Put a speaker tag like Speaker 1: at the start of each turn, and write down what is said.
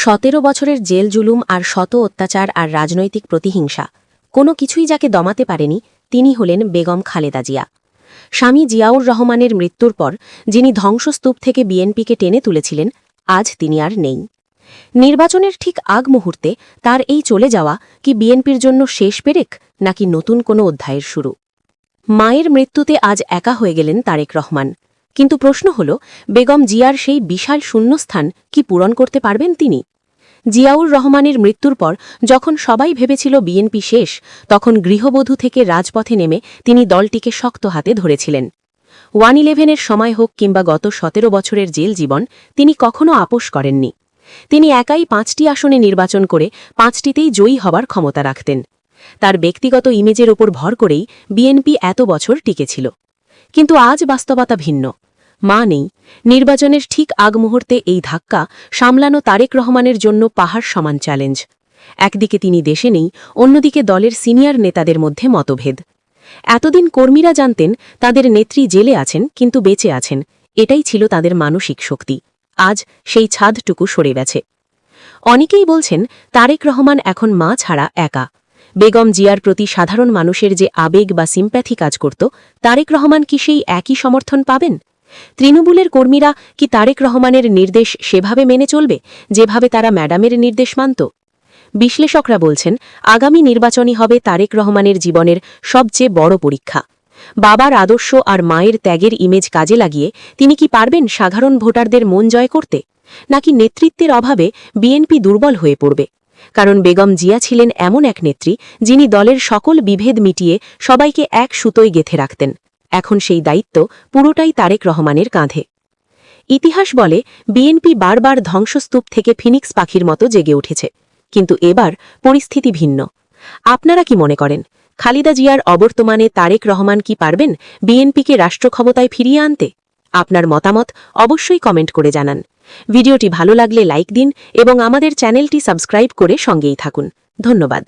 Speaker 1: 17 বছরের জেল জুলুম আর শত অত্যাচার আর রাজনৈতিক প্রতিহিংসা কোনো কিছুই যাকে দমাতে পারেনি তিনি হলেন বেগম খালেদা জিয়া। স্বামী জিয়াউর রহমানের মৃত্যুর পর যিনি ধ্বংসস্তূপ থেকে বিএনপিকে টেনে তুলেছিলেন, আজ তিনি আর নেই। নির্বাচনের ঠিক আগ মুহূর্তে তার এই চলে যাওয়া কি বিএনপির জন্য শেষ পেরেক, নাকি নতুন কোনো অধ্যায়ের শুরু? মায়ের মৃত্যুতে আজ একা হয়ে গেলেন তারেক রহমান, কিন্তু প্রশ্ন হল, বেগম জিয়ার সেই বিশাল শূন্যস্থান কি পূরণ করতে পারবেন তিনি? জিয়াউর রহমানের মৃত্যুর পর যখন সবাই ভেবেছিল বিএনপি শেষ, তখন গৃহবধূ থেকে রাজপথে নেমে তিনি দলটিকে শক্ত হাতে ধরেছিলেন। 1-11-এর সময় হোক কিংবা গত 17 বছরের জেল জীবন, তিনি কখনো আপোস করেননি। তিনি একাই 5টি আসনে নির্বাচন করে 5টিতেই জয়ী হবার ক্ষমতা রাখতেন। তার ব্যক্তিগত ইমেজের ওপর ভর করেই বিএনপি এত বছর টিকেছিল। কিন্তু আজ বাস্তবতা ভিন্ন। মা নেই, নির্বাচনের ঠিক আগ মুহূর্তে এই ধাক্কা সামলানো তারেক রহমানের জন্য পাহাড় সমান চ্যালেঞ্জ। একদিকে তিনি দেশে নেই, অন্যদিকে দলের সিনিয়র নেতাদের মধ্যে মতভেদ। এতদিন কর্মীরা জানতেন তাদের নেত্রী জেলে আছেন, কিন্তু বেঁচে আছেন, এটাই ছিল তাদের মানসিক শক্তি। আজ সেই ছাদটুকু সরে গেছে। অনেকেই বলছেন তারেক রহমান এখন মা ছাড়া একা। বেগম জিয়ার প্রতি সাধারণ মানুষের যে আবেগ বা সিম্প্যাথি কাজ করত, তারেক রহমান কি সেই একই সমর্থন পাবেন? তৃণমূলের কর্মীরা কি তারেক রহমানের নির্দেশ সেভাবে মেনে চলবে যেভাবে তারা ম্যাডামের নির্দেশ মানত? বিশ্লেষকরা বলছেন আগামী নির্বাচনই হবে তারেক রহমানের জীবনের সবচেয়ে বড় পরীক্ষা। বাবার আদর্শ আর মায়ের ত্যাগের ইমেজ কাজে লাগিয়ে তিনি কি পারবেন সাধারণ ভোটারদের মন জয় করতে, নাকি নেতৃত্বের অভাবে বিএনপি দুর্বল হয়ে পড়বে? কারণ বেগম জিয়া ছিলেন এমন এক নেত্রী যিনি দলের সকল বিভেদ মিটিয়ে সবাইকে এক সুতোয় গেঁথে রাখতেন। এখন সেই দায়িত্ব পুরোটাই তারেক রহমানের কাঁধে। ইতিহাস বলে বিএনপি বারবার ধ্বংসস্তূপ থেকে ফিনিক্স পাখির মতো জেগে উঠেছে, কিন্তু এবার পরিস্থিতি ভিন্ন। আপনারা কি মনে করেন, খালেদা জিয়ার অবর্তমানে তারেক রহমান কি পারবেন বিএনপিকে রাষ্ট্রক্ষমতায় ফিরিয়ে আনতে? আপনার মতামত অবশ্যই কমেন্ট করে জানান। ভিডিওটি ভালো লাগলে লাইক দিন এবং আমাদের চ্যানেলটি সাবস্ক্রাইব করে সঙ্গেই থাকুন। ধন্যবাদ।